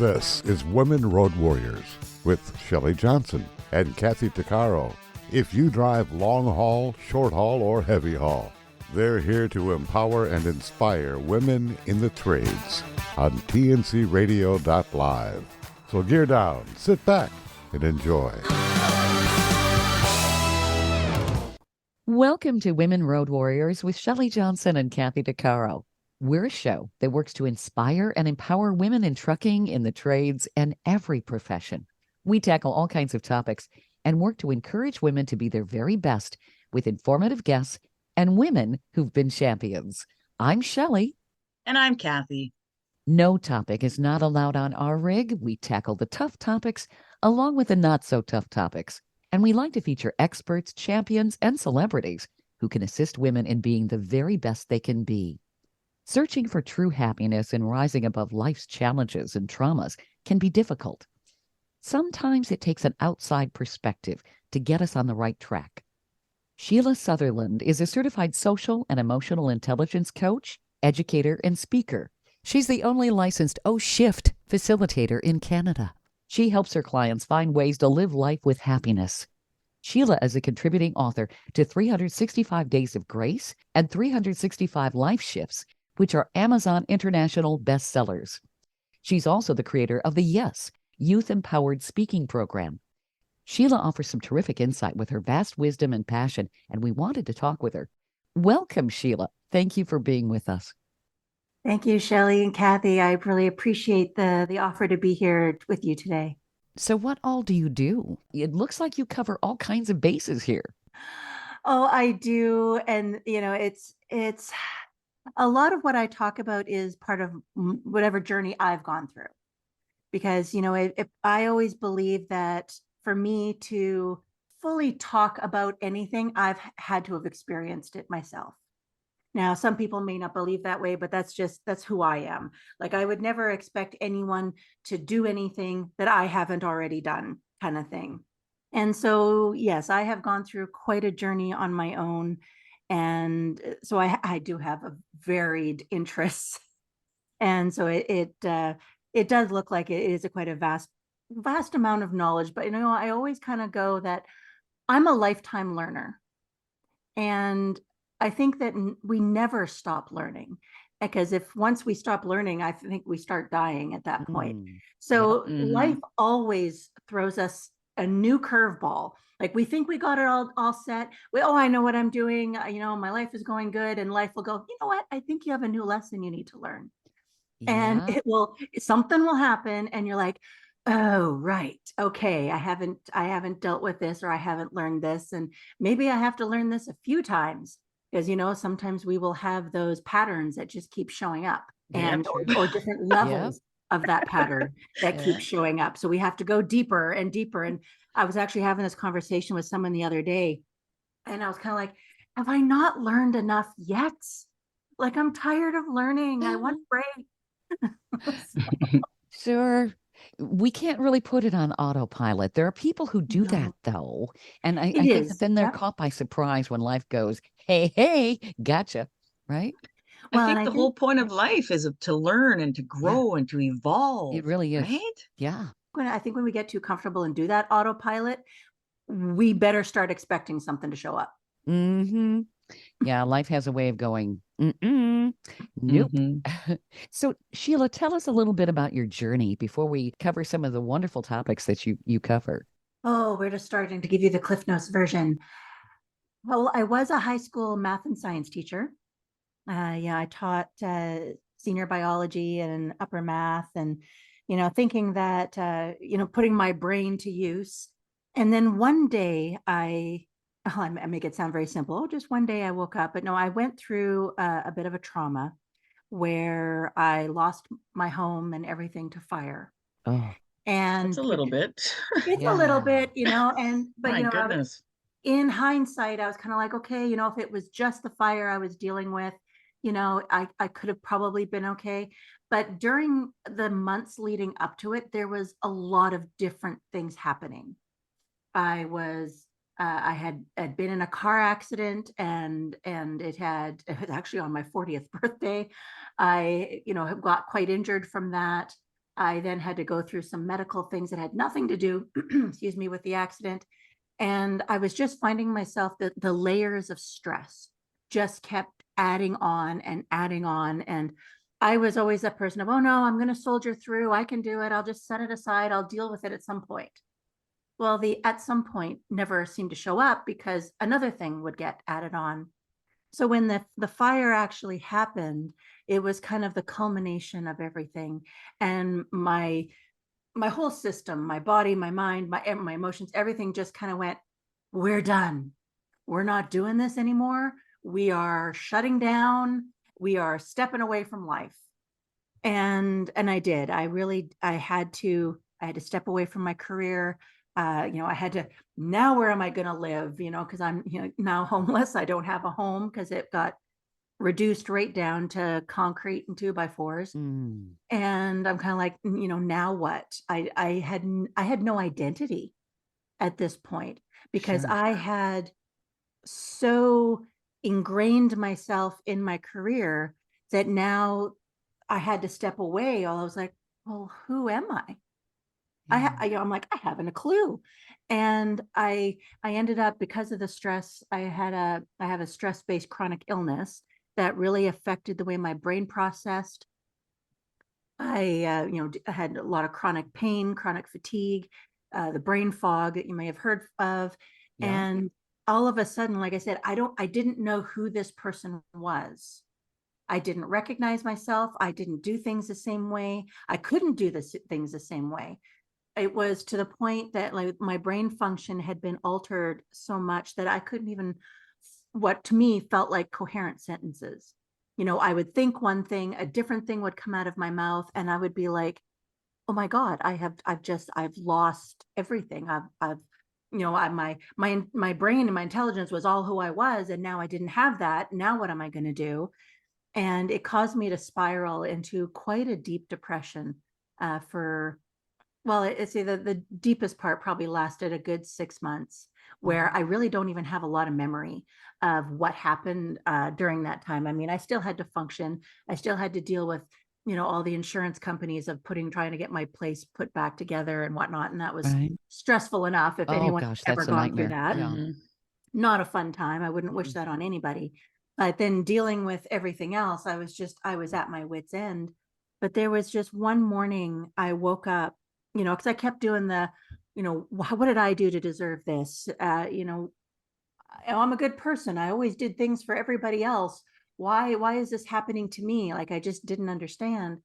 This is Women Road Warriors with Shelley Johnson and Kathy Tuccaro. If you drive long haul, short haul, or heavy haul, they're here to empower and inspire women in the trades on tncradio.live. So gear down, sit back, and enjoy. Welcome to Women Road Warriors with Shelley Johnson and Kathy Tuccaro. We're a show that works to inspire and empower women in trucking, in the trades, and every profession. We tackle all kinds of topics and work to encourage women to be their very best with informative guests and women who've been champions. I'm Shelley. And I'm Kathy. No topic is not allowed on our rig. We tackle the tough topics along with the not so tough topics. And we like to feature experts, champions, and celebrities who can assist women in being the very best they can be. Searching for true happiness and rising above life's challenges and traumas can be difficult. Sometimes it takes an outside perspective to get us on the right track. Sheila Sutherland is a certified social and emotional intelligence coach, educator, and speaker. She's the only licensed O-Shift facilitator in Canada. She helps her clients find ways to live life with happiness. Sheila is a contributing author to 365 Days of Grace and 365 Life Shifts, which are Amazon International bestsellers. She's also the creator of the Yes Youth Empowered Speaking Program. Sheila offers some terrific insight with her vast wisdom and passion, and we wanted to talk with her. Welcome, Sheila. Thank you for being with us. Thank you, Shelley and Kathy. I really appreciate the offer to be here with you today. So what all do you do? It looks like you cover all kinds of bases here. Oh, I do. And, it's a lot of what I talk about is part of whatever journey I've gone through. Because, I always believe that for me to fully talk about anything, I've had to have experienced it myself. Now, some people may not believe that way, but that's who I am. Like, I would never expect anyone to do anything that I haven't already done, kind of thing. And so, yes, I have gone through quite a journey on my own. And so I do have a varied interests. And so it does look like it is quite a vast amount of knowledge. But, I always kind of go that I'm a lifetime learner. And I think that we never stop learning, because if once we stop learning, I think we start dying at that point. So life always throws us a new curveball. Like, we think we got it all set. I know what I'm doing. My life is going good, and life will go, you know what? I think you have a new lesson you need to learn. Yeah. And something will happen, and you're like, oh, right. Okay. I haven't dealt with this, or I haven't learned this. And maybe I have to learn this a few times. Because, sometimes we will have those patterns that just keep showing up, and or different levels of that pattern that keep showing up. So we have to go deeper and deeper. And I was actually having this conversation with someone the other day, and I was kind of like, have I not learned enough yet? Like, I'm tired of learning. I want a break. Sure. We can't really put it on autopilot. There are people who do that, though. And I think that then they're caught by surprise when life goes, hey, gotcha. Right? Well, I think the whole point of life is to learn and to grow and to evolve. It really is. Right? Yeah. I think when we get too comfortable and do that autopilot, we better start expecting something to show up. Mm-hmm. Yeah, life has a way of going, nope. Mm-hmm. So, Sheila, tell us a little bit about your journey before we cover some of the wonderful topics that you cover. Oh, we're just starting to give you the Cliff Notes version. Well, I was a high school math and science teacher. I taught senior biology and upper math, and, thinking that, putting my brain to use. And then one day I make it sound very simple. Just one day I woke up, but no, I went through a bit of a trauma where I lost my home and everything to fire. Oh, and it's a little bit. It's a little bit, but my goodness. In hindsight, I was kind of like, okay, if it was just the fire I was dealing with, I could have probably been okay. But during the months leading up to it, there was a lot of different things happening. I had been in a car accident, and it was actually on my 40th birthday. I got quite injured from that. I then had to go through some medical things that had nothing to do, excuse me, with the accident. And I was just finding myself that the layers of stress just kept adding on and adding on. And I was always that person of, oh no, I'm going to soldier through. I can do it. I'll just set it aside. I'll deal with it at some point. Well, the at some point never seemed to show up because another thing would get added on. So when the fire actually happened, it was kind of the culmination of everything. And my whole system, my body, my mind, my emotions, everything just kind of went, we're done. We're not doing this anymore. We are shutting down. We are stepping away from life. And I did. I had to step away from my career. I had to, now where am I going to live? Because I'm, now homeless. I don't have a home because it got reduced right down to concrete and 2x4s. Mm. And I'm kind of like, now what? I had no identity at this point because Sure. I had so ingrained myself in my career that now I had to step away. I was like, well, who am I? Yeah. I'm like, I haven't a clue. And I ended up, because of the stress, I have a stress-based chronic illness that really affected the way my brain processed. I had a lot of chronic pain, chronic fatigue, the brain fog that you may have heard of. Yeah. And all of a sudden, like I said, I didn't know who this person was. I didn't recognize myself. I didn't do things the same way. I couldn't do things the same way. It was to the point that like my brain function had been altered so much that I couldn't even, what to me felt like coherent sentences. I would think one thing, a different thing would come out of my mouth, and I would be like, oh my God, I've lost everything. My brain and my intelligence was all who I was. And now I didn't have that. Now what am I going to do? And it caused me to spiral into quite a deep depression it's the deepest part probably lasted a good 6 months, where I really don't even have a lot of memory of what happened during that time. I mean, I still had to function. I still had to deal with, all the insurance companies of trying to get my place put back together and whatnot. And that was Right. stressful enough if Oh anyone gosh, ever that's a gone through nightmare. that. Yeah. Mhm. Not a fun time. I wouldn't wish Mm. that on anybody. But then dealing with everything else, I was at my wit's end. But there was just one morning I woke up, because I kept doing what did I do to deserve this? I'm a good person. I always did things for everybody else. Why is this happening to me? Like I just didn't understand.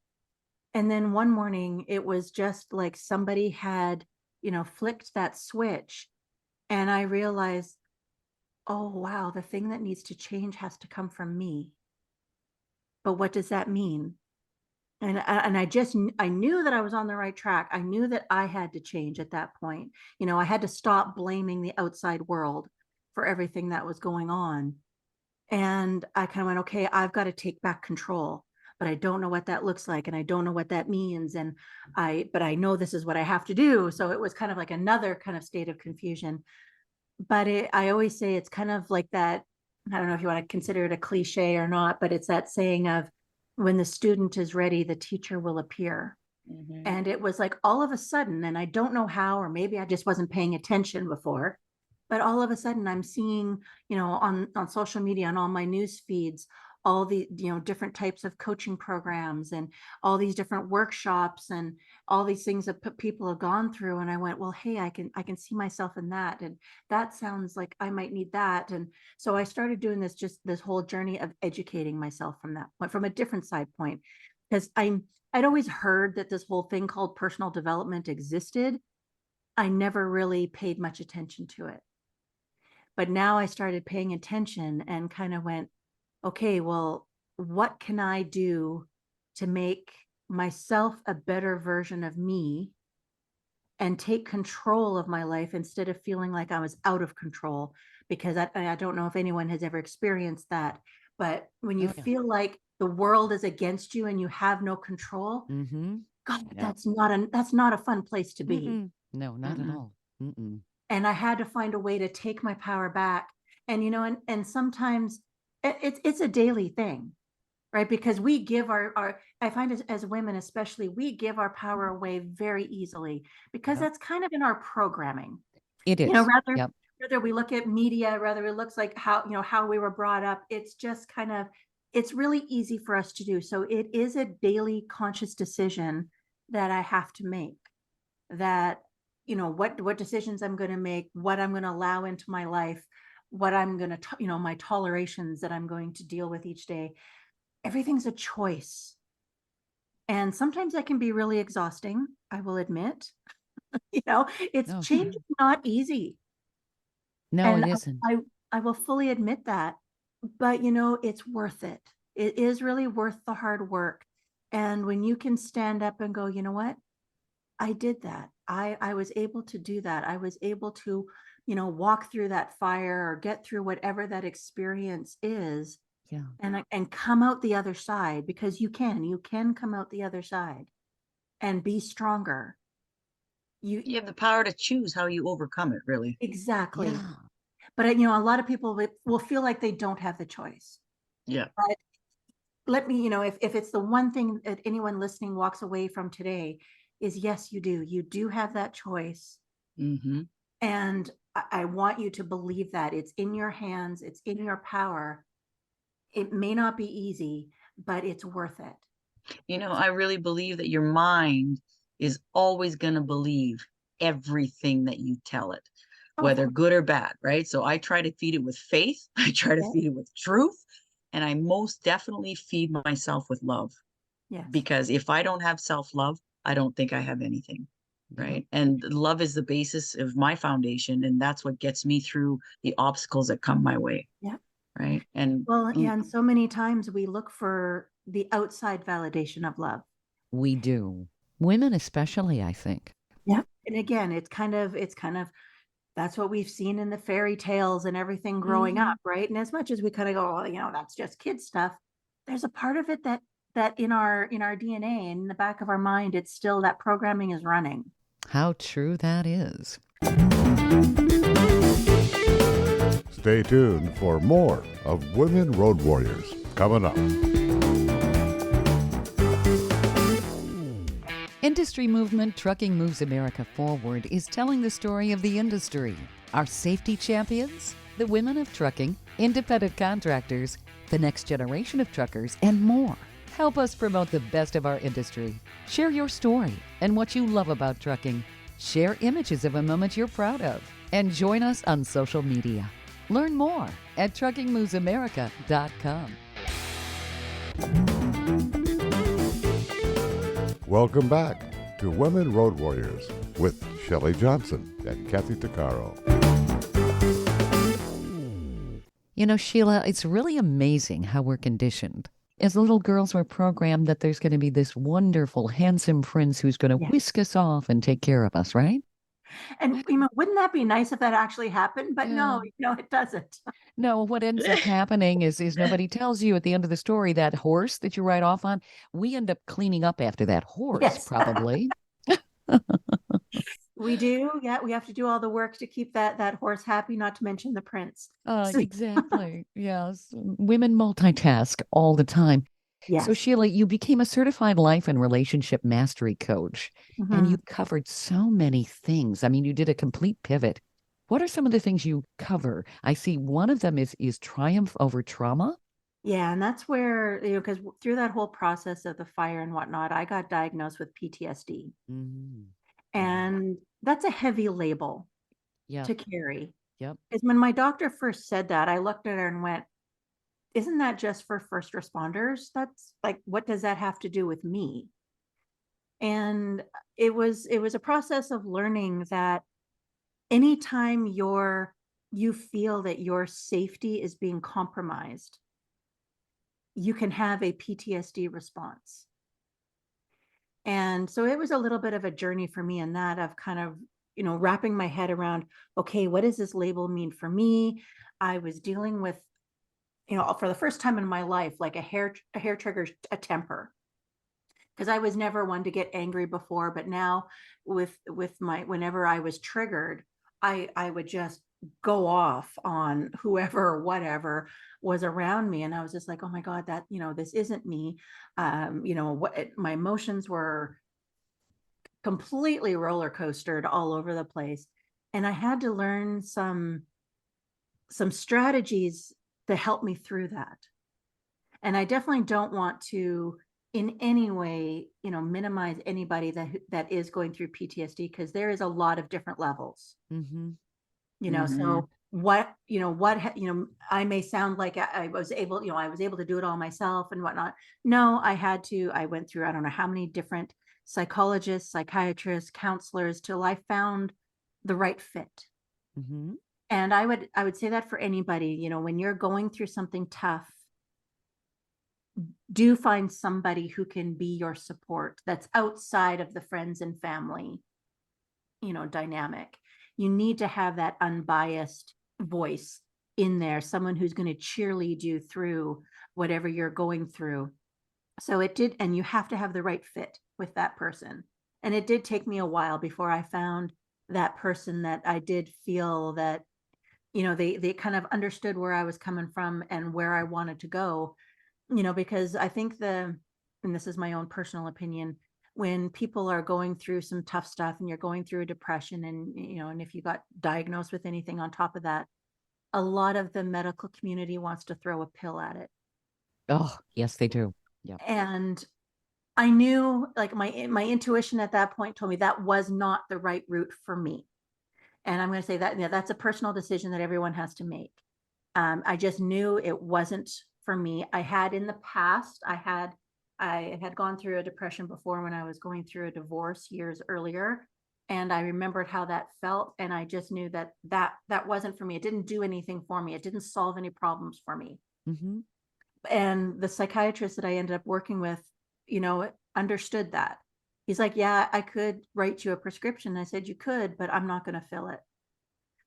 And then one morning it was just like somebody had, flicked that switch. And I realized, oh, wow, the thing that needs to change has to come from me. But what does that mean? And I knew that I was on the right track. I knew that I had to change at that point. I had to stop blaming the outside world for everything that was going on. And I kind of went, okay, I've got to take back control, but I don't know what that looks like. And I don't know what that means. But I know this is what I have to do. So it was kind of like another kind of state of confusion. But I always say it's kind of like that. I don't know if you want to consider it a cliche or not, but it's that saying of when the student is ready, the teacher will appear. Mhm. And it was like all of a sudden, and I don't know how, or maybe I just wasn't paying attention before, but all of a sudden I'm seeing, on social media, on all my news feeds, all the, different types of coaching programs and all these different workshops and all these things that people have gone through. And I went, well, hey, I can see myself in that. And that sounds like I might need that. And so I started doing this whole journey of educating myself from that point, from a different side point, because I'd always heard that this whole thing called personal development existed. I never really paid much attention to it. But now I started paying attention and kind of went, okay, well, what can I do to make myself a better version of me and take control of my life instead of feeling like I was out of control? Because I don't know if anyone has ever experienced that, but when you Oh, yeah. feel like the world is against you and you have no control, Mm-hmm. God, Yeah. that's not a fun place to be. Mm-mm. No, not at Mm-mm. all. Mm-mm. And I had to find a way to take my power back. And and sometimes it's a daily thing, right? Because we give I find as women, especially, we give our power away very easily because Yep. that's kind of in our programming. It You know, is. Yep. whether we look at media, whether it looks like how, how we were brought up, it's just kind of, it's really easy for us to do. So it is a daily conscious decision that I have to make, that, what decisions I'm going to make, what I'm going to allow into my life, what I'm going to, my tolerations that I'm going to deal with each day. Everything's a choice. And sometimes that can be really exhausting, I will admit. It's Oh, change is not easy. no, And it isn't. I will fully admit that. But it's worth it. It is really worth the hard work. And when you can stand up and go, you know what? I did that. I was able to do that. I was able to, walk through that fire or get through whatever that experience is, Yeah. and come out the other side, because you can come out the other side and be stronger. You You have the power to choose how you overcome it, really. exactly. Yeah. But a lot of people will feel like they don't have the choice. Yeah. But let me, if it's the one thing that anyone listening walks away from today, is yes, you do. You do have that choice. Hmm. And I want you to believe that it's in your hands, it's in your power. It may not be easy, but it's worth it. I really believe that your mind is always going to believe everything that you tell it, Oh, whether good or bad, right? So I try to feed it with faith, I try to yeah. feed it with truth, and I most definitely feed myself with love. Yes. Because if I don't have self-love, I don't think I have anything, Yeah. right? And love is the basis of my foundation, and that's what gets me through the obstacles that come my way. Yeah. Right. And Well, yeah, and so many times we look for the outside validation of love. We do. Women especially, I think. Yeah. And again, it's kind of that's what we've seen in the fairy tales and everything growing up, right? And as much as we kind of go, oh, that's just kid stuff, there's a part of it that in our DNA, in the back of our mind, it's still, that programming is running. How true that is. Stay tuned for more of Women Road Warriors coming up. Industry movement Trucking Moves America Forward is telling the story of the industry. Our safety champions, the women of trucking, independent contractors, the next generation of truckers, and more. Help us promote the best of our industry. Share your story and what you love about trucking. Share images of a moment you're proud of. And join us on social media. Learn more at truckingmovesamerica.com. Welcome back to Women Road Warriors with Shelley Johnson and Kathy Tuccaro. Sheila, it's really amazing how we're conditioned. As little girls, we're programmed that there's going to be this wonderful, handsome prince who's going to Yeah. whisk us off and take care of us, right? And wouldn't that be nice if that actually happened? But no, it doesn't. No, what ends up happening is nobody tells you at the end of the story, that horse that you ride off on, we end up cleaning up after that horse, Yes. probably. We do. Yeah, we have to do all the work to keep that horse happy, not to mention the prince. Exactly. Yes. Women multitask all the time. Yes. So, Sheila, you became a certified life and relationship mastery coach, and you covered so many things. I mean, you did a complete pivot. What are some of the things you cover? I see one of them is triumph over trauma. Yeah, and that's where, because through that whole process of the fire and whatnot, I got diagnosed with PTSD. And that's a heavy label to carry. Yep. Because when my doctor first said that, I looked at her and went, isn't that just for first responders? That's like, what does that have to do with me? And it was a process of learning that anytime you feel that your safety is being compromised, you can have a PTSD response. And so it was a little bit of a journey for me in that, of kind of, wrapping my head around, okay, what does this label mean for me? I was dealing with, for the first time in my life, like a hair triggers a temper. Because I was never one to get angry before, but now with my, whenever I was triggered, I would just go off on whoever or whatever was around me. And I was just like, oh my God, that, this isn't me. My emotions were completely roller coastered all over the place. And I had to learn some strategies to help me through that. And I definitely don't want to in any way, minimize anybody that is going through PTSD, because there is a lot of different levels. Mm-hmm. So I may sound like I was able, I was able to do it all myself and whatnot. No, I went through, I don't know how many different psychologists, psychiatrists, counselors till I found the right fit. Mm-hmm. And I would say that for anybody, when you're going through something tough, do find somebody who can be your support that's outside of the friends and family, dynamic. You need to have that unbiased voice in there, someone who's going to cheerlead you through whatever you're going through. So it did, and you have to have the right fit with that person. And it did take me a while before I found that person that I did feel that, they kind of understood where I was coming from and where I wanted to go, because I think and this is my own personal opinion, when people are going through some tough stuff and you're going through a depression and, and if you got diagnosed with anything on top of that, a lot of the medical community wants to throw a pill at it. Oh, yes, they do. Yeah. And I knew, like, my intuition at that point told me that was not the right route for me. And I'm going to say that, that's a personal decision that everyone has to make. I just knew it wasn't for me. I had in the past, I had gone through a depression before when I was going through a divorce years earlier. And I remembered how that felt. And I just knew that wasn't for me. It didn't do anything for me. It didn't solve any problems for me. Mm-hmm. And the psychiatrist that I ended up working with, understood that. He's like, yeah, I could write you a prescription. I said, you could, but I'm not going to fill it.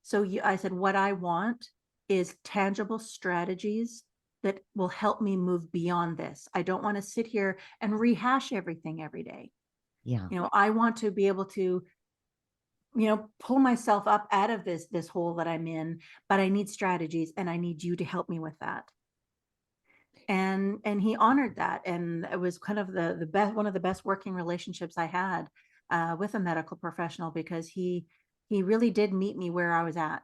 So I said, what I want is tangible strategies that will help me move beyond this. I don't want to sit here and rehash everything every day. Yeah. I want to be able to, pull myself up out of this hole that I'm in, but I need strategies and I need you to help me with that. And he honored that. And it was kind of the best, one of the best working relationships I had with a medical professional, because he really did meet me where I was at.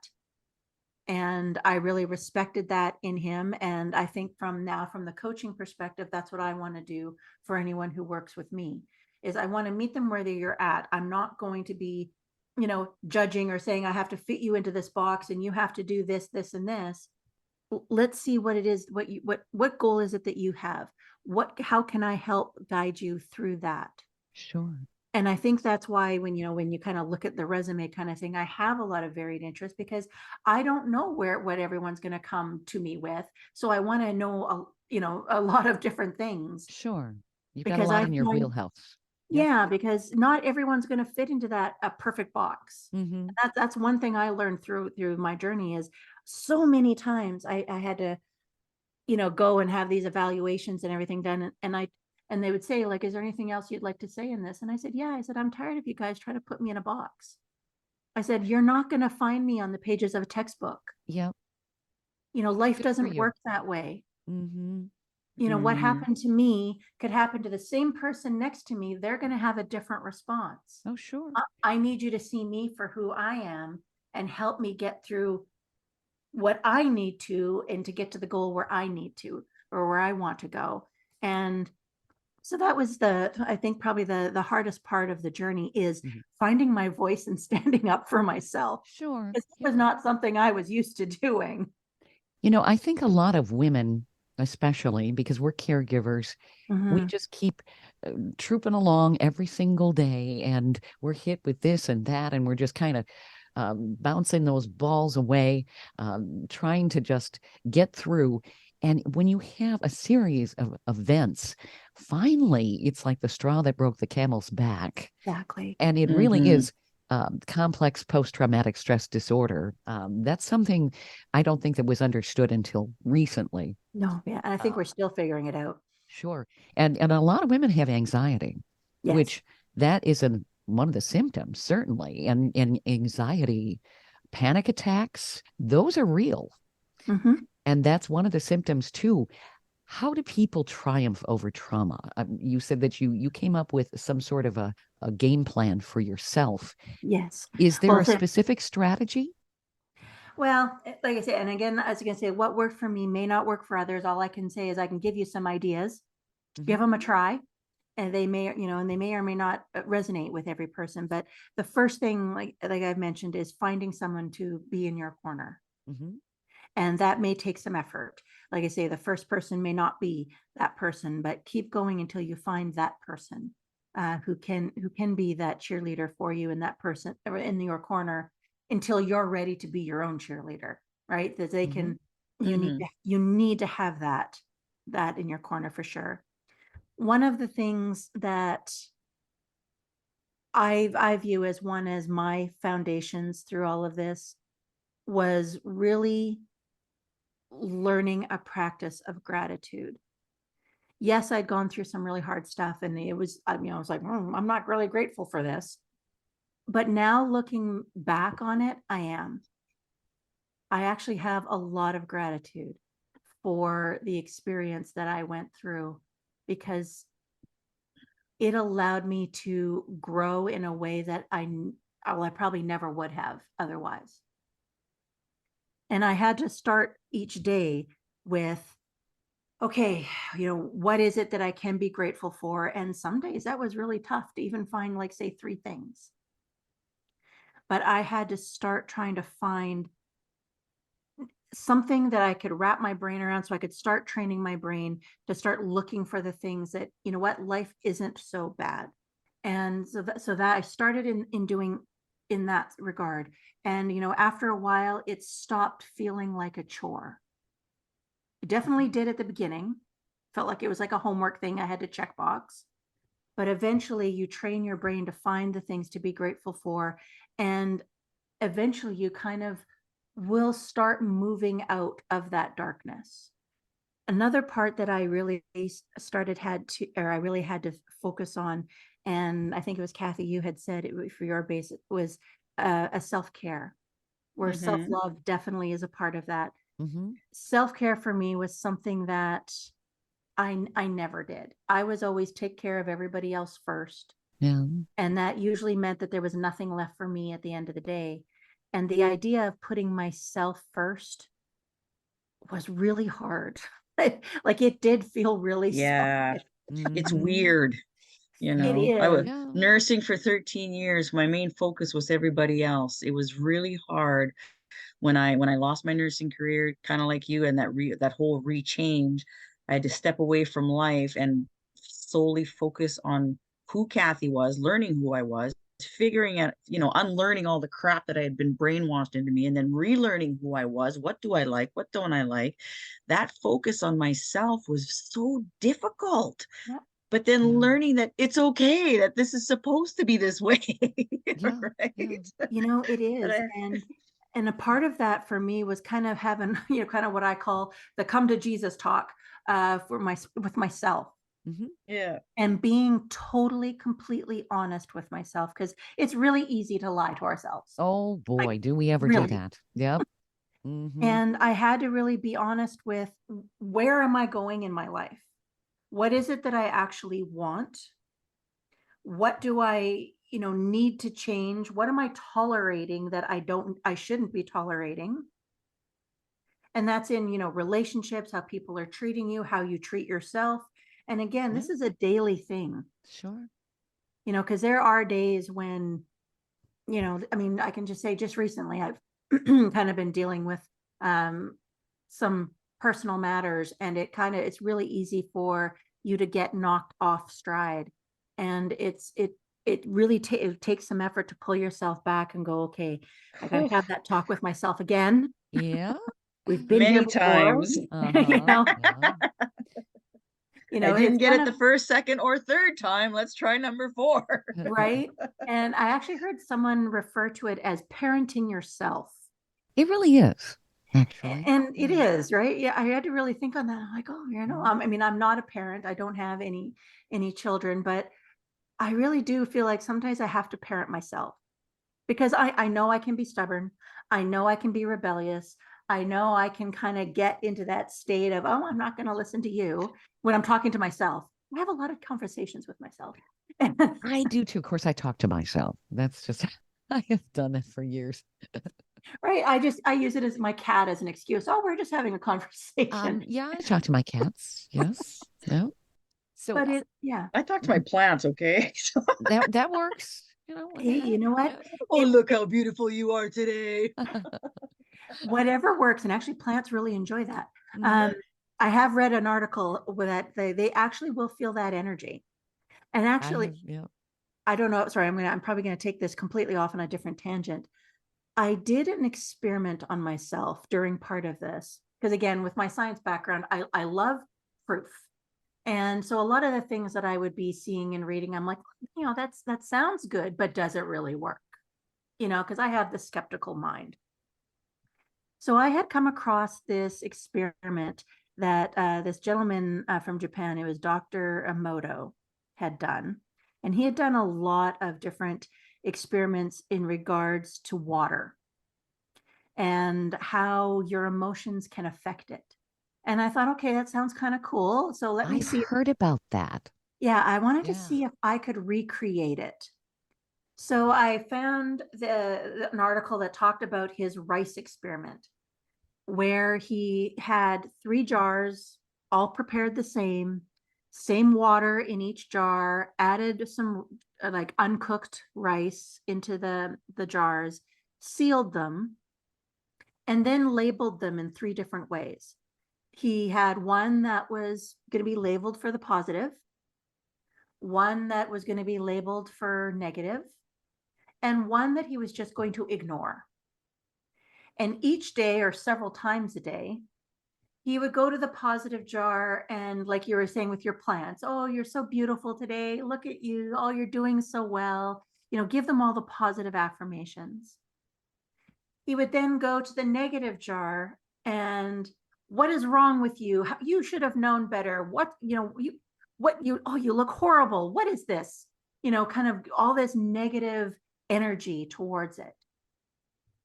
And I really respected that in him. And I think from the coaching perspective, that's what I want to do for anyone who works with me, is I want to meet them where you're at. I'm not going to be, judging or saying I have to fit you into this box and you have to do this, this, and this. Let's see what it is, what goal is it that you have? How can I help guide you through that? Sure. And I think that's why when you kind of look at the resume kind of thing, I have a lot of varied interests, because I don't know what everyone's going to come to me with. So I want to know, a lot of different things. Sure. You've got a Because lot in your wheelhouse. Yep. Yeah, because not everyone's going to fit into that a perfect box. Mm-hmm. That's one thing I learned through my journey, is so many times I had to, go and have these evaluations and everything done. And they would say, like, is there anything else you'd like to say in this? And I said, yeah, I said, I'm tired of you guys trying to put me in a box. I said, you're not going to find me on the pages of a textbook. Yep. Life Good for doesn't you. work that way. Mm-hmm. What happened to me could happen to the same person next to me. They're going to have a different response. Oh, sure. I need you to see me for who I am and help me get through what I need to, and to get to the goal where I need to, or where I want to go. And so that was I think probably the hardest part of the journey, is finding my voice and standing up for myself. Sure. This was not something I was used to doing. I think a lot of women, especially because we're caregivers, we just keep trooping along every single day, and we're hit with this and that, and we're just kind of bouncing those balls away, trying to just get through. And when you have a series of events, finally, it's like the straw that broke the camel's back. Exactly. And it really is complex post-traumatic stress disorder. That's something I don't think that was understood until recently. No, yeah. And I think we're still figuring it out. Sure. And a lot of women have anxiety, Yes. which that is one of the symptoms, certainly. And anxiety panic attacks, those are real. Mhm. And that's one of the symptoms too. How do people triumph over trauma? You said that you came up with some sort of a game plan for yourself. Yes. Is there Well, a so specific strategy? Well, like I said, and again, as I can say, what worked for me may not work for others. All I can say is I can give you some ideas, give Mhm. them a try, and they may, and they may or may not resonate with every person. But the first thing, like I've mentioned, is finding someone to be in your corner. Mhm. And that may take some effort. Like I say, the first person may not be that person, but keep going until you find that person who can be that cheerleader for you, and that person or in your corner until you're ready to be your own cheerleader, right? That they Mhm. can. You need to have that in your corner for sure. One of the things that I view as one as my foundations through all of this was really learning a practice of gratitude. Yes, I'd gone through some really hard stuff, and it was, I was like, I'm not really grateful for this. But now looking back on it, I am. I actually have a lot of gratitude for the experience that I went through, because it allowed me to grow in a way that I probably never would have otherwise. And I had to start each day with, okay, what is it that I can be grateful for? And some days that was really tough to even find, like, say, three things. But I had to start trying to find something that I could wrap my brain around, so I could start training my brain to start looking for the things that, what, life isn't so bad. And so that I started in doing in that regard. And, after a while, it stopped feeling like a chore. It definitely did at the beginning. Felt like it was like a homework thing I had to check box. But eventually you train your brain to find the things to be grateful for. And eventually you kind of will start moving out of that darkness. Another part that I really I really had to focus on, and I think it was Kathy, you had said it for your base, it was a self-care, where Mhm. self-love definitely is a part of that. Mhm. Self-care for me was something that I never did. I was always take care of everybody else first. Yeah. And that usually meant that there was nothing left for me at the end of the day. And the idea of putting myself first was really hard. Like, it did feel really Yeah. solid. It's Mhm. weird, It I was is. Yeah. nursing for 13 years. My main focus was everybody else. It was really hard when I lost my nursing career, kind of like you, and that whole rechange. I had to step away from life and solely focus on who Kathy was, learning who I was, figuring out, unlearning all the crap that I had been brainwashed into me, and then relearning who I was. What do I like? What don't I like? That focus on myself was so difficult. Yep. But then Yeah. learning that it's okay, that this is supposed to be this way, Yeah. right? Yeah. It But is. And a part of that for me was kind of having, kind of what I call the come to Jesus talk with myself, Mhm. yeah. and being totally, completely honest with myself, because it's really easy to lie to ourselves. Oh Like, boy, do we ever do really. that? Yep. Mhm. And I had to really be honest with, where am I going in my life? What is it that I actually want? What do I, need to change? What am I tolerating that I shouldn't be tolerating? And that's in, relationships, how people are treating you, how you treat yourself. And again, Yeah. this is a daily thing, Sure. because there are days when, I mean, I can just say, just recently, I've kind of been dealing with um, some personal matters, and it's really easy for you to get knocked off stride. And it really it takes some effort to pull yourself back and go, okay, I got to Whew. have that talk with myself again. Yeah. We've been here Many before. times. you Uh-huh. know, Yeah. I it's didn't get kind it of the first, second, or third time. Let's try number four. right. And I actually heard someone refer to it as parenting yourself. It really is, actually. And it Yeah. is, right? Yeah, I had to really think on that. I'm like, oh, Mhm. I mean, I'm not a parent. I don't have any children, but I really do feel like sometimes I have to parent myself. because I know I can be stubborn. I know I can be rebellious. I know I can kind of get into that state of, oh, I'm not going to listen to you when I'm talking to myself. I have a lot of conversations with myself. I do too. Of course, I talk to myself. That's just, I have done that for years. Right. I use it as my cat as an excuse. Oh, we're just having a conversation. Yeah, I talk to my cats. Yes. No. So But yeah. I talk to my plants, okay? So, that works. What the Hey, you heck? know what? oh, look how beautiful you are today. Whatever works. And actually plants really enjoy that. Mhm. I have read an article where that they actually will feel that energy. And I actually, have, yeah. I don't know. Sorry, I'm probably gonna take this completely off on a different tangent. I did an experiment on myself during part of this. Because again, with my science background, I love proof. And so a lot of the things that I would be seeing and reading, I'm like, that sounds good, but does it really work? Because I have the skeptical mind. So I had come across this experiment that this gentleman from Japan, it was Dr. Emoto, had done. And he had done a lot of different experiments in regards to water and how your emotions can affect it. And I thought, okay, that sounds kind of cool. So let me I've see. heard about that. Yeah, I wanted to Yeah. see if I could recreate it. So I found an article that talked about his rice experiment, where he had 3 jars, all prepared the same water in each jar, added some like uncooked rice into the jars, sealed them, and then labeled them in 3 different ways. He had one that was going to be labeled for the positive, one that was going to be labeled for negative, and one that he was just going to ignore. And each day, or several times a day, he would go to the positive jar and, like you were saying with your plants, oh, you're so beautiful today. Look at you. Oh, you're doing so well. Give them all the positive affirmations. He would then go to the negative jar and, what is wrong with you? You should have known better. You look horrible. What is this? Kind of all this negative energy towards it.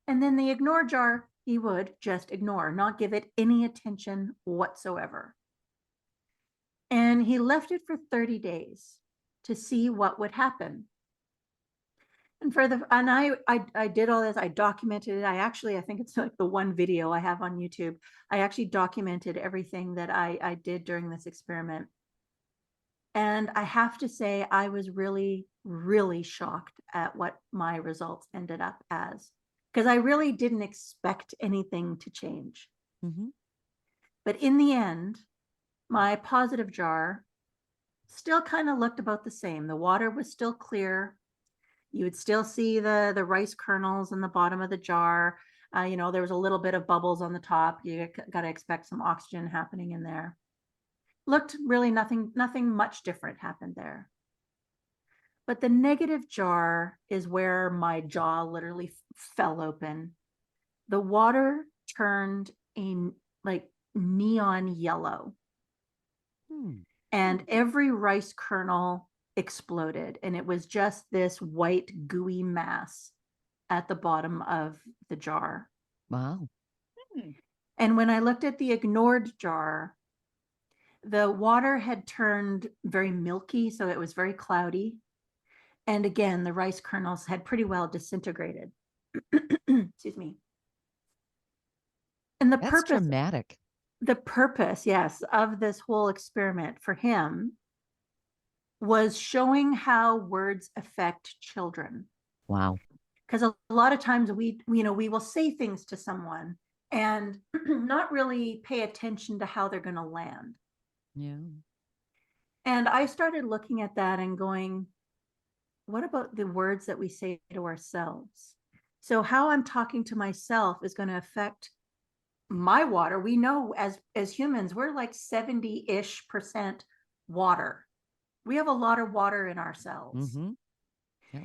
And then the ignore jar, he would just ignore, not give it any attention whatsoever. And he left it for 30 days to see what would happen. And I did all this. I documented it. I think it's like the one video I have on YouTube. I actually documented everything that I did during this experiment. And I have to say, I was really, really shocked at what my results ended up as, because I really didn't expect anything to change. Mm-hmm. But in the end, my positive jar still kind of looked about the same. The water was still clear. You would still see the rice kernels in the bottom of the jar. There was a little bit of bubbles on the top. You got to expect some oxygen happening in there. Looked really nothing much different happened there. But the negative jar is where my jaw literally fell open. The water turned like neon yellow. And every rice kernel exploded, and it was just this white gooey mass at the bottom of the jar. Wow. And when I looked at the ignored jar, the water had turned very milky, so it was very cloudy. And again, the rice kernels had pretty well disintegrated. Excuse me. And That's dramatic. The purpose, yes, of this whole experiment for him was showing how words affect children. Wow. Because a lot of times we will say things to someone and not really pay attention to how they're going to land. Yeah. And I started looking at that and going, what about the words that we say to ourselves? So how I'm talking to myself is going to affect my water. We know as humans, we're like 70-ish% water. We have a lot of water in ourselves. Mm-hmm. Yep.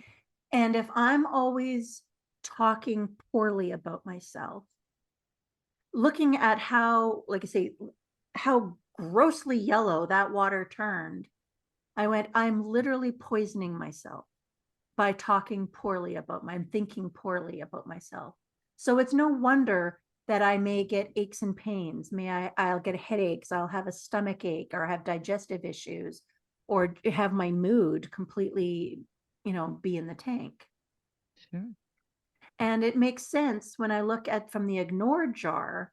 And if I'm always talking poorly about myself, looking at how, like I say, how grossly yellow that water turned, I went, I'm literally poisoning myself. by talking poorly about thinking poorly about myself. So it's no wonder that I may get aches and pains. I'll get headaches, I'll have a stomach ache, or have digestive issues, or have my mood completely, be in the tank. Sure. And it makes sense when I look at from the ignored jar,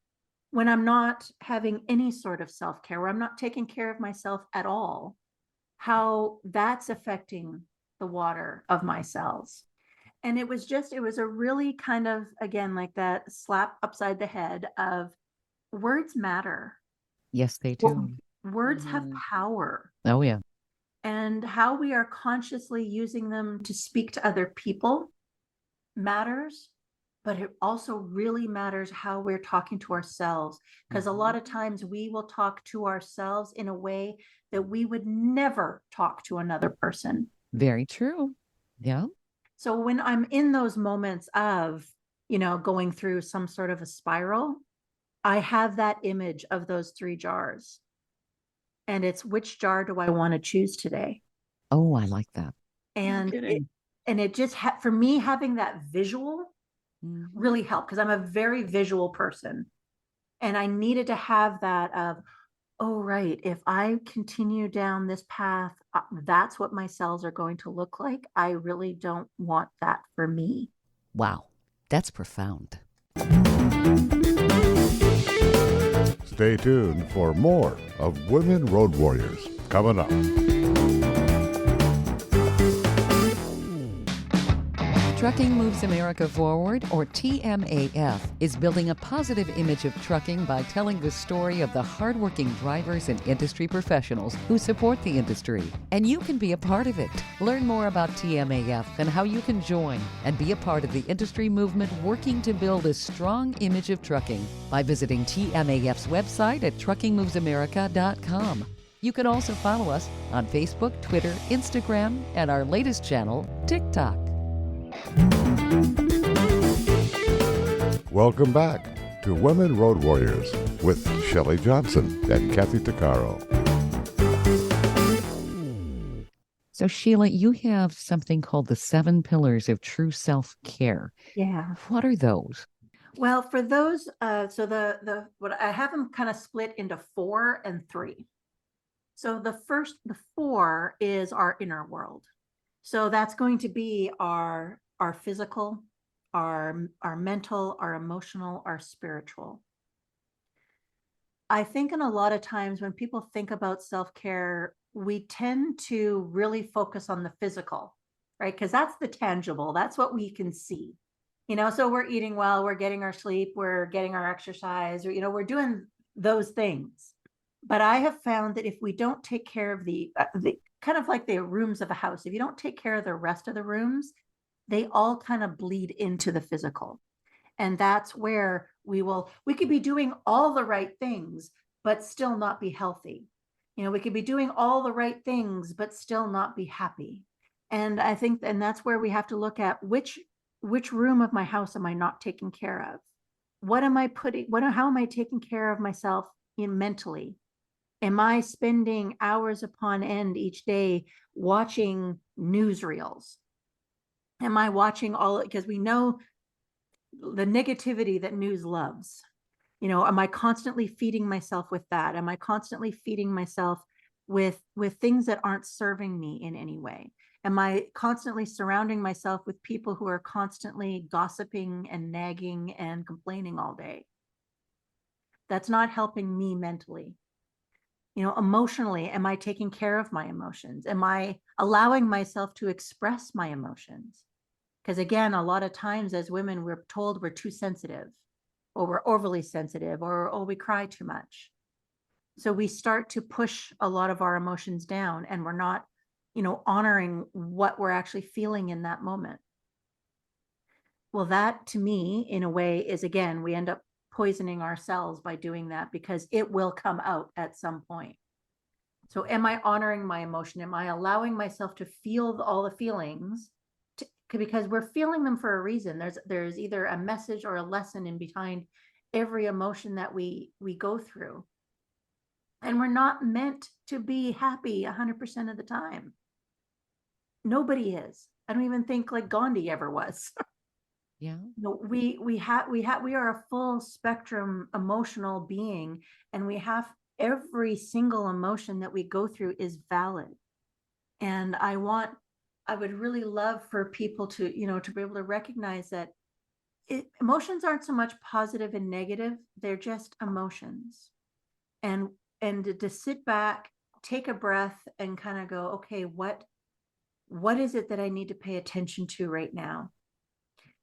when I'm not having any sort of self-care, where I'm not taking care of myself at all, how that's affecting the water of my cells. And it was a really kind of, again, like that slap upside the head of words matter. Yes, they Well, do. words have Mhm. power, Oh, yeah. and how we are consciously using them to speak to other people matters, but it also really matters how we're talking to ourselves. Because a lot of times we will talk to ourselves in a way that we would never talk to another person. Very true. Yeah. So when I'm in those moments of, going through some sort of a spiral, I have that image of those 3 jars. And it's, which jar do I want to choose today? Oh, I like that. No And kidding. it just for me, having that visual Mhm. really helped, because I'm a very visual person. And I needed to have that of, oh, right, if I continue down this path, that's what my cells are going to look like. I really don't want that for me. Wow. That's profound. Stay tuned for more of Women Road Warriors coming up. Trucking Moves America Forward, or TMAF, is building a positive image of trucking by telling the story of the hardworking drivers and industry professionals who support the industry. And you can be a part of it. Learn more about TMAF and how you can join and be a part of the industry movement working to build a strong image of trucking by visiting TMAF's website at truckingmovesamerica.com. You can also follow us on Facebook, Twitter, Instagram, and our latest channel, TikTok. Welcome back to Women Road Warriors with Shelley Johnson and Kathy Tuccaro. So, Sheila, you have something called the 7 Pillars of True Self-Care. Yeah. What are those? Well, for those, so the what I have them kind of split into 4 and 3. So the 4 is our inner world. So that's going to be our physical, our mental, our emotional, our spiritual. I think in a lot of times when people think about self-care, we tend to really focus on the physical, right? Because that's the tangible, that's what we can see. So we're eating well, we're getting our sleep, we're getting our exercise, or, we're doing those things. But I have found that if we don't take care of the kind of like the rooms of a house, if you don't take care of the rest of the rooms, they all kind of bleed into the physical. And that's where we could be doing all the right things, but still not be healthy. We could be doing all the right things, but still not be happy. And I think, and that's where we have to look at which room of my house am I not taking care of? How am I taking care of myself mentally? Am I spending hours upon end each day watching newsreels? Am I watching because we know the negativity that news loves? Am I constantly feeding myself with that? Am I constantly feeding myself with things that aren't serving me in any way? Am I constantly surrounding myself with people who are constantly gossiping and nagging and complaining all day? That's not helping me mentally. Emotionally, am I taking care of my emotions? Am I allowing myself to express my emotions? Because again, a lot of times as women, we're told we're too sensitive, or we're overly sensitive, or, oh, we cry too much. So we start to push a lot of our emotions down, and we're not, honoring what we're actually feeling in that moment. Well, that to me, in a way, is, again, we end up poisoning ourselves by doing that, because it will come out at some point. So am I honoring my emotion? Am I allowing myself to feel all the feelings? Because we're feeling them for a reason. There's either a message or a lesson in behind every emotion that we go through. And we're not meant to be happy 100% of the time. Nobody is. I don't even think like Gandhi ever was. Yeah. No, we are a full spectrum emotional being, and we have every single emotion that we go through is valid. And I would really love for people to, to be able to recognize that emotions aren't so much positive and negative, they're just emotions. And to sit back, take a breath and kind of go, okay, what is it that I need to pay attention to right now?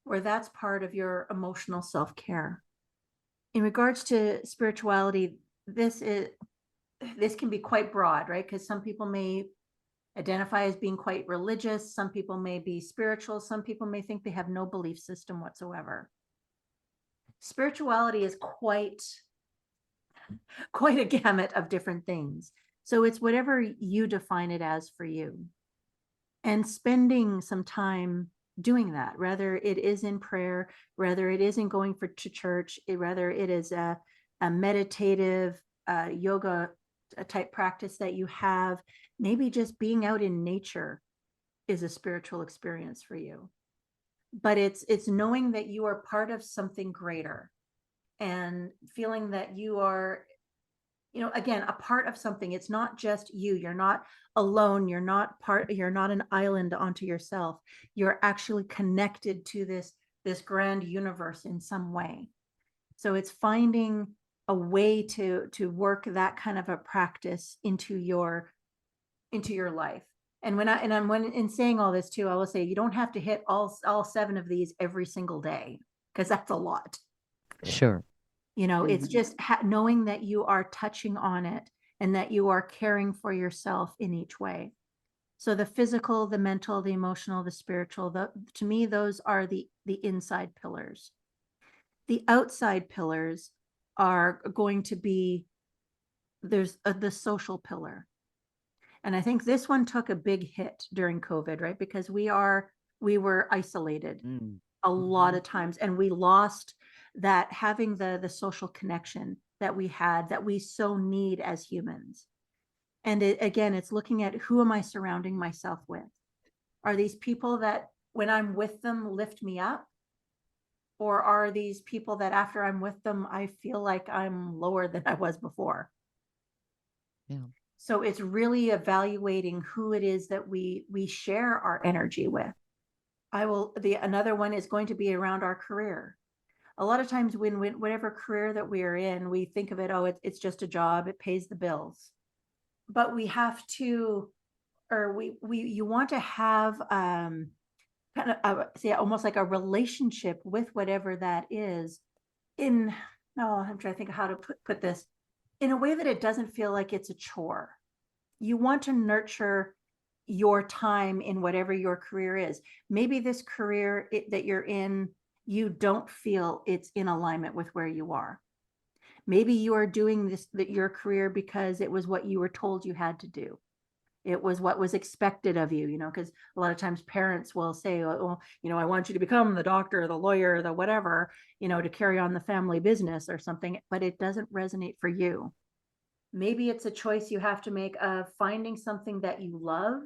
Where that's part of your emotional self-care. In regards to spirituality, this can be quite broad, right? Because some people may identify as being quite religious, some people may be spiritual, some people may think they have no belief system whatsoever. Spirituality is quite a gamut of different things. So it's whatever you define it as for you. And spending some time doing that, whether it is in prayer, whether it isn't going to church, whether it is a meditative yoga type practice that you have, maybe just being out in nature is a spiritual experience for you. But it's knowing that you are part of something greater and feeling that you are, again, a part of something. It's not just you. You're not alone. You're not an island onto yourself. You're actually connected to this grand universe in some way. So it's finding a way to work that kind of a practice into your life. And when in saying all this too, I will say you don't have to hit all 7 of these every single day, because that's a lot. Sure. It's just knowing that you are touching on it and that you are caring for yourself in each way. So the physical, the mental, the emotional, the spiritual, to me, those are the inside pillars. The outside pillars are going to be, there's the social pillar. And I think this one took a big hit during COVID, right? Because we were isolated a lot of times, and we lost that having the social connection that we had, that we so need as humans. And again, it's looking at, who am I surrounding myself with? Are these people that when I'm with them lift me up? Or are these people that after I'm with them, I feel like I'm lower than I was before? Yeah. So it's really evaluating who it is that we share our energy with. Another one is going to be around our career. A lot of times when whatever career that we're in, we think of it, oh, it's just a job, it pays the bills. But we have to, or you want to have kind of say almost like a relationship with whatever that is I'm trying to think of how to put this in a way that it doesn't feel like it's a chore. You want to nurture your time in whatever your career is. Maybe this career that you're in, you don't feel it's in alignment with where you are. Maybe you are doing your career because it was what you were told you had to do. It was what was expected of you, because a lot of times parents will say, well, I want you to become the doctor, the lawyer, the whatever, to carry on the family business or something, but it doesn't resonate for you. Maybe it's a choice you have to make of finding something that you love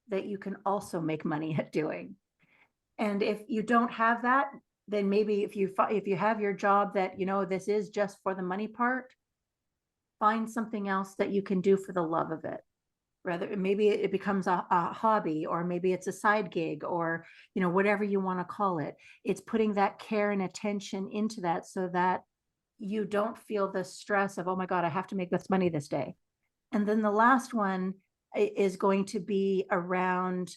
that you can also make money at doing. And if you don't have that, then maybe if you have your job that, this is just for the money part, find something else that you can do for the love of it. Rather, maybe it becomes a hobby, or maybe it's a side gig, or, whatever you want to call it. It's putting that care and attention into that so that you don't feel the stress of, oh my God, I have to make this money this day. And then the last one is going to be around,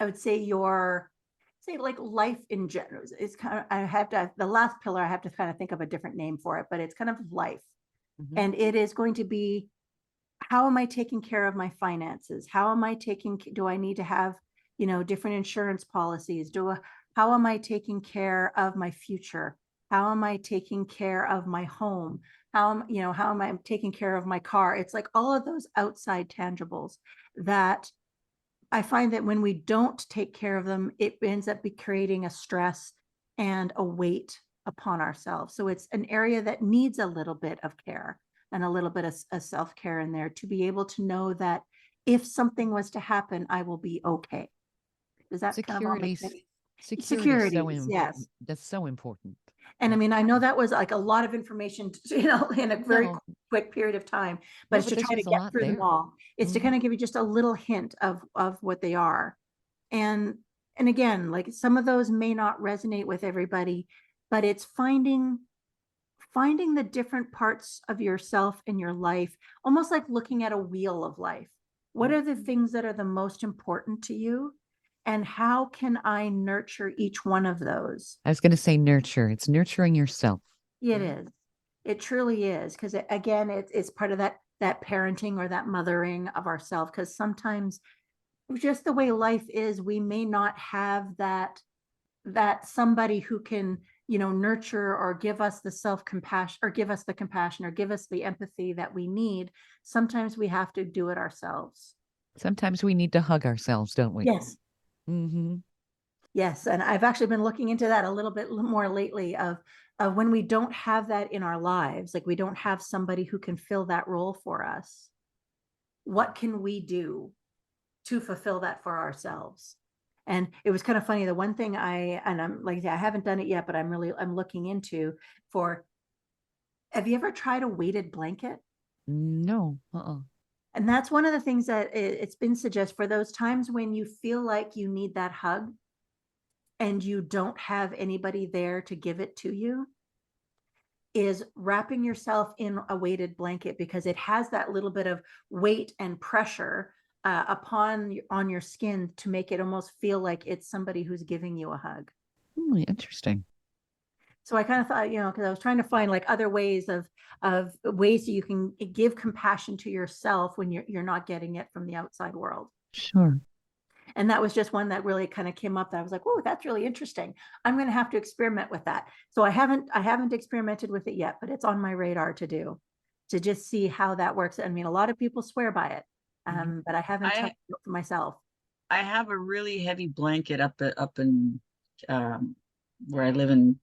I would say like life in general. It's kind of, the last pillar, I have to kind of think of a different name for it, but it's kind of life. Mhm. And it is going to be, how am I taking care of my finances? Do I need to have, different insurance policies? How am I taking care of my future? How am I taking care of my home? How am I taking care of my car? It's like all of those outside tangibles that I find that when we don't take care of them, it ends up creating a stress and a weight upon ourselves. So it's an area that needs a little bit of care and a little bit of self-care in there, to be able to know that if something was to happen, I will be okay. Does that kind of all make sense? Security is Securities, yes. That's so important. And I mean, I know that was like a lot of information, in a very No, quick period of time, no, but it's but to there's try to just a get lot through them there. all. It's to Mhm. kind of give you just a little hint of what they are. And again, like some of those may not resonate with everybody, but it's finding the different parts of yourself in your life, almost like looking at a wheel of life. What are the things that are the most important to you? And how can I nurture each one of those? I was going to say nurture. It's nurturing yourself. It is. It truly is. Because again, it's part of that parenting or that mothering of ourselves. Because sometimes just the way life is, we may not have that somebody who can, nurture or give us the self-compassion or give us the compassion or give us the empathy that we need. Sometimes we have to do it ourselves. Sometimes we need to hug ourselves, don't we? Yes. Mm-hmm. Yes. And I've actually been looking into that a little bit more lately of when we don't have that in our lives, like we don't have somebody who can fill that role for us. What can we do to fulfill that for ourselves? And it was kind of funny. The one thing I'm like, I haven't done it yet, but I'm looking into have you ever tried a weighted blanket? No. And that's one of the things that it's been suggested for those times when you feel like you need that hug and you don't have anybody there to give it to you, is wrapping yourself in a weighted blanket, because it has that little bit of weight and pressure on your skin to make it almost feel like it's somebody who's giving you a hug. Interesting. So I kind of thought, because I was trying to find like other ways of ways that you can give compassion to yourself when you're not getting it from the outside world. Sure. And that was just one that really kind of came up that I was like, oh, that's really interesting. I'm going to have to experiment with that. So I haven't experimented with it yet, but it's on my radar to just see how that works. I mean, a lot of people swear by it, but I haven't touched it for myself. I have a really heavy blanket up in where I live in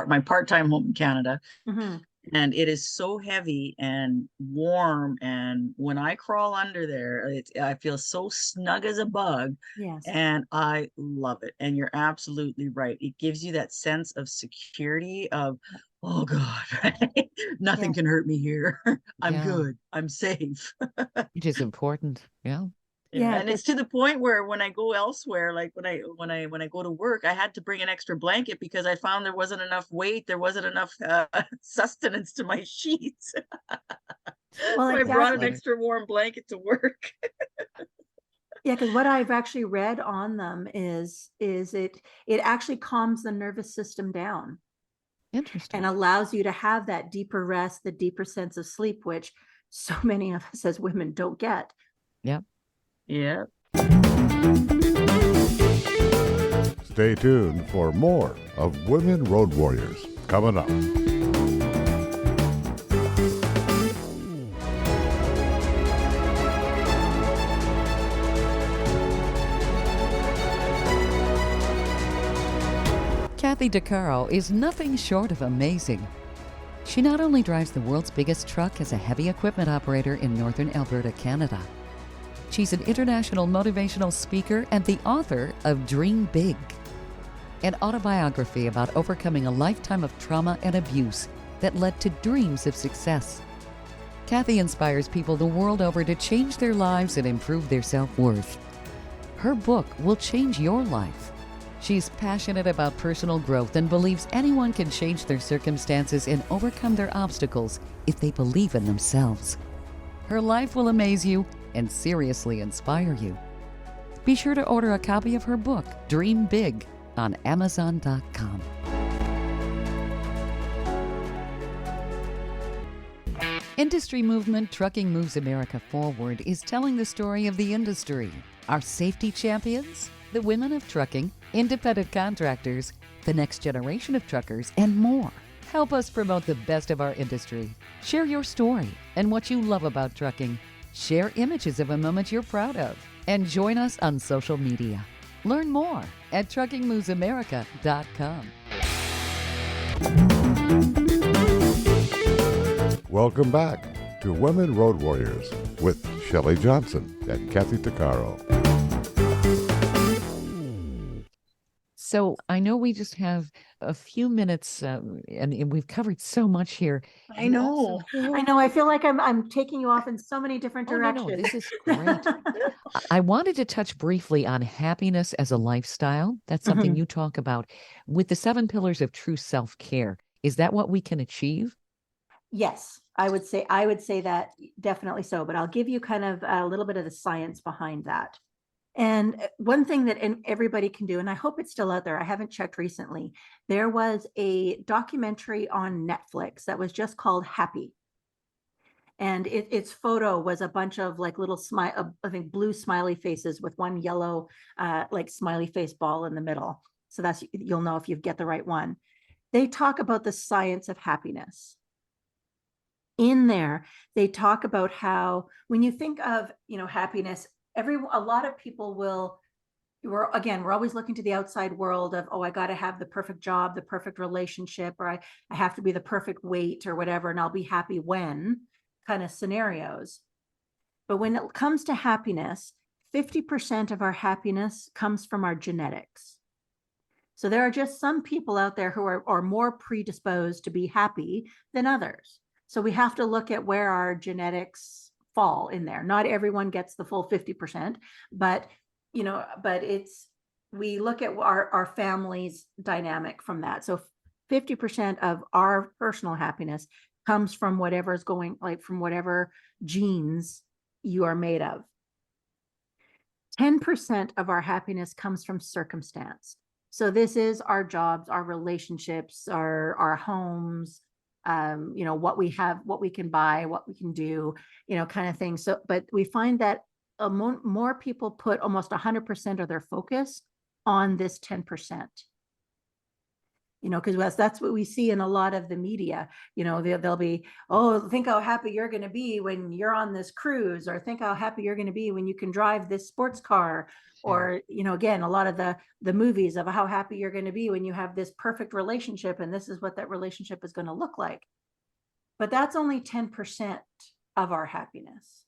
my part-time home in Canada. Mm-hmm. And it is so heavy and warm, and when I crawl under there, I feel so snug as a bug. Yes. And I love it. And you're absolutely right. It gives you that sense of security of, oh God, right? Nothing can hurt me here. I'm good. I'm safe. Which is important. Yeah. Yeah, and it's to the point where when I go elsewhere, like when I go to work, I had to bring an extra blanket because I found there wasn't enough weight, there wasn't enough sustenance to my sheets. Well, so I brought an extra warm blanket to work. Yeah, because what I've actually read on them is it actually calms the nervous system down. Interesting. And allows you to have that deeper rest, the deeper sense of sleep, which so many of us as women don't get. Yep. Yeah. Stay tuned for more of Women Road Warriors coming up. Kathy Tuccaro is nothing short of amazing. She not only drives the world's biggest truck as a heavy equipment operator in northern Alberta, Canada. She's an international motivational speaker and the author of Dream Big, an autobiography about overcoming a lifetime of trauma and abuse that led to dreams of success. Kathy inspires people the world over to change their lives and improve their self-worth. Her book will change your life. She's passionate about personal growth and believes anyone can change their circumstances and overcome their obstacles if they believe in themselves. Her life will amaze you and seriously inspire you. Be sure to order a copy of her book, Dream Big, on Amazon.com. Industry movement Trucking Moves America Forward is telling the story of the industry, our safety champions, the women of trucking, independent contractors, the next generation of truckers, and more. Help us promote the best of our industry. Share your story and what you love about trucking. Share images of a moment you're proud of. And join us on social media. Learn more at truckingmovesamerica.com. Welcome back to Women Road Warriors with Shelley Johnson and Kathy Tuccaro. So I know we just have a few minutes, and we've covered so much here. I You also know. I know. I feel like I'm taking you off in so many different Oh, no, directions. no, this is great. I wanted to touch briefly on happiness as a lifestyle. That's something you talk about with the 7 pillars of true self-care. Is that what we can achieve? Yes, I would say that definitely so, but I'll give you kind of a little bit of the science behind that. And one thing that everybody can do, and I hope it's still out there, I haven't checked recently, there was a documentary on Netflix that was just called Happy. And its photo was a bunch of like little I think blue smiley faces with one yellow like smiley face ball in the middle. So that's, you'll know if you get the right one. They talk about the science of happiness. In there, they talk about how when you think of, happiness, a lot of people we're always looking to the outside world of, oh, I got to have the perfect job, the perfect relationship, or I have to be the perfect weight or whatever, and I'll be happy when kind of scenarios. But when it comes to happiness, 50% of our happiness comes from our genetics. So there are just some people out there who are more predisposed to be happy than others. So we have to look at where our genetics fall in there. Not everyone gets the full 50%, but we look at our family's dynamic from that. So 50% of our personal happiness comes from whatever's going, like from whatever genes you are made of. 10% of our happiness comes from circumstance. So this is our jobs, our relationships, our homes, what we have, what we can buy, what we can do, kind of thing. So, but we find that more people put almost 100% of their focus on this 10%. Because that's what we see in a lot of the media. They'll be, oh, think how happy you're going to be when you're on this cruise, or think how happy you're going to be when you can drive this sports car. Or, again, a lot of the movies of how happy you're going to be when you have this perfect relationship, and this is what that relationship is going to look like. But that's only 10% of our happiness.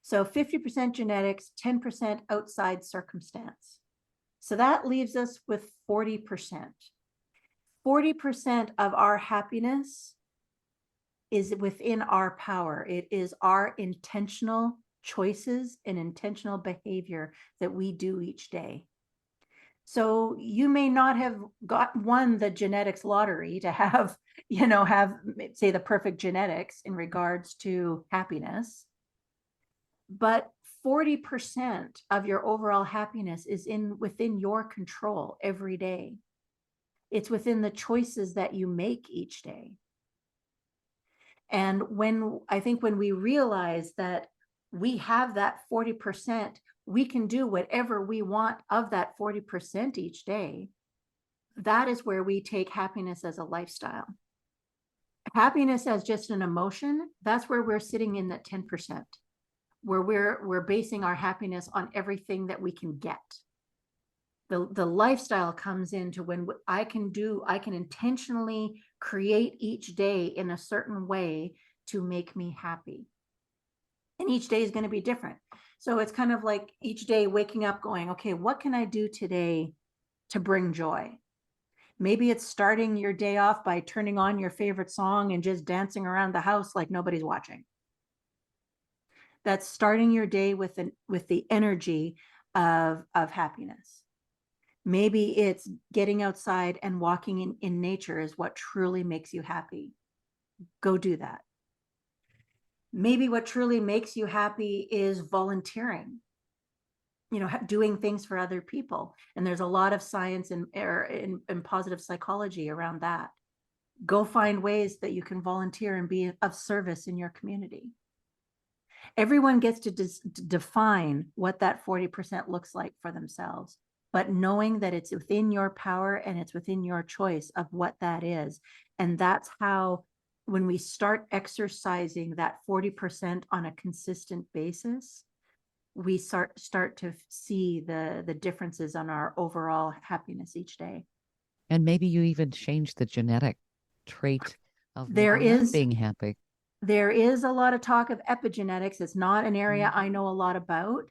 So 50% genetics, 10% outside circumstance. So that leaves us with 40%. 40% of our happiness is within our power. It is our intentional choices and intentional behavior that we do each day. So you may not have won the genetics lottery to have, say, the perfect genetics in regards to happiness, but 40% of your overall happiness is within your control every day. It's within the choices that you make each day. And when we realize that we have that 40%, we can do whatever we want of that 40% each day. That is where we take happiness as a lifestyle. Happiness as just an emotion, that's where we're sitting in that 10%. Where we're basing our happiness on everything that we can get. The lifestyle comes into when I can intentionally create each day in a certain way to make me happy. And each day is going to be different. So it's kind of like each day waking up going, okay, what can I do today to bring joy? Maybe it's starting your day off by turning on your favorite song and just dancing around the house like nobody's watching. That's starting your day with the energy of happiness. Maybe it's getting outside and walking in nature is what truly makes you happy. Go do that. Maybe what truly makes you happy is volunteering, doing things for other people. And there's a lot of science and positive psychology around that. Go find ways that you can volunteer and be of service in your community. Everyone gets to define what that 40% looks like for themselves, but knowing that it's within your power and it's within your choice of what that is. And that's how, when we start exercising that 40% on a consistent basis, we start to see the differences on our overall happiness each day. And maybe you even change the genetic trait of There is being happy. there is a lot of talk of epigenetics. It's not an area I Mhm. know a lot about,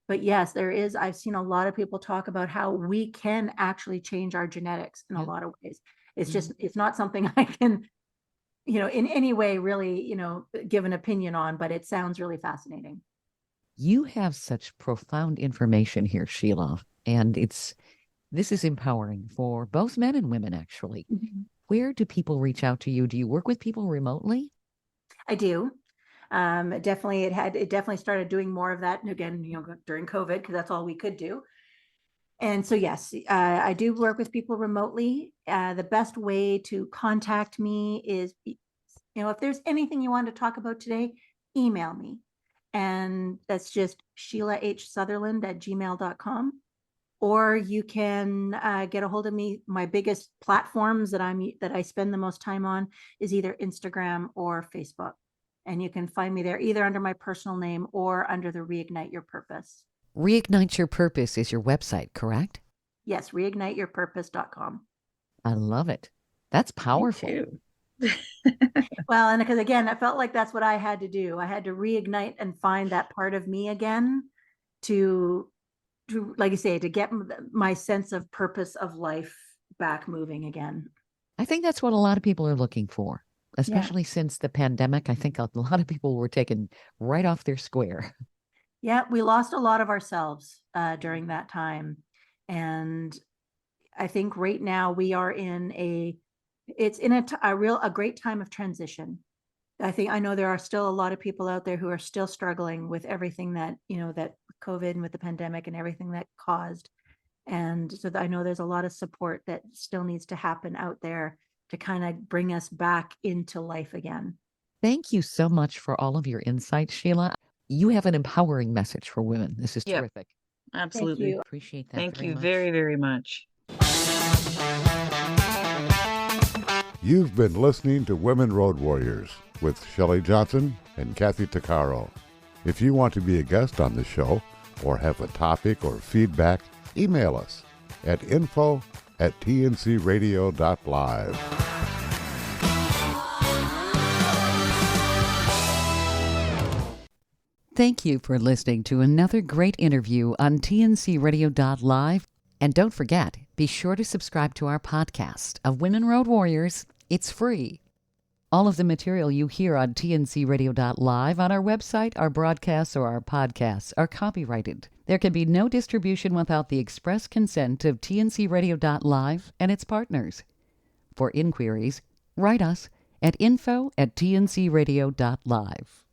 but yes, there is. I've seen a lot of people talk about how we can actually change our genetics in a Yeah. lot of ways. It's Mhm. just, it's not something I can, in any way really, give an opinion on, but it sounds really fascinating. You have such profound information here, Sheila, and this is empowering for both men and women, actually. Where do people reach out to you? Do you work with people remotely? I do. It definitely started doing more of that. And again, during COVID, because that's all we could do. And so, yes, I do work with people remotely. The best way to contact me is, if there's anything you want to talk about today, email me. And that's just SheilaHSutherland@gmail.com. Or you can get a hold of me. My biggest platforms that I spend the most time on is either Instagram or Facebook. And you can find me there either under my personal name or under the Reignite Your Purpose. Reignite Your Purpose is your website, correct? Yes, reigniteyourpurpose.com. I love it. That's Me powerful. too. Well, and because again, I felt like that's what I had to do. I had to reignite and find that part of me again to like you say, to get my sense of purpose of life back moving again. I think that's what a lot of people are looking for, especially since the pandemic. I think a lot of people were taken right off their square. Yeah, we lost a lot of ourselves during that time. And I think right now we are it's in a great time of transition. I know there are still a lot of people out there who are still struggling with everything that, that COVID and with the pandemic and everything that caused. And so I know there's a lot of support that still needs to happen out there to kind of bring us back into life again. Thank you so much for all of your insights, Sheila. You have an empowering message for women. This is Yep. terrific. Absolutely. you. Appreciate that. Thank you much. very, very much. You've been listening to Women Road Warriors with Shelley Johnson and Kathy Tuccaro. If you want to be a guest on the show or have a topic or feedback, email us at info@tncradio.live. Thank you for listening to another great interview on tncradio.live. And don't forget, be sure to subscribe to our podcast of Women Road Warriors. It's free. All of the material you hear on tncradio.live on our website, our broadcasts, or our podcasts are copyrighted. There can be no distribution without the express consent of tncradio.live and its partners. For inquiries, write us at info@tncradio.live.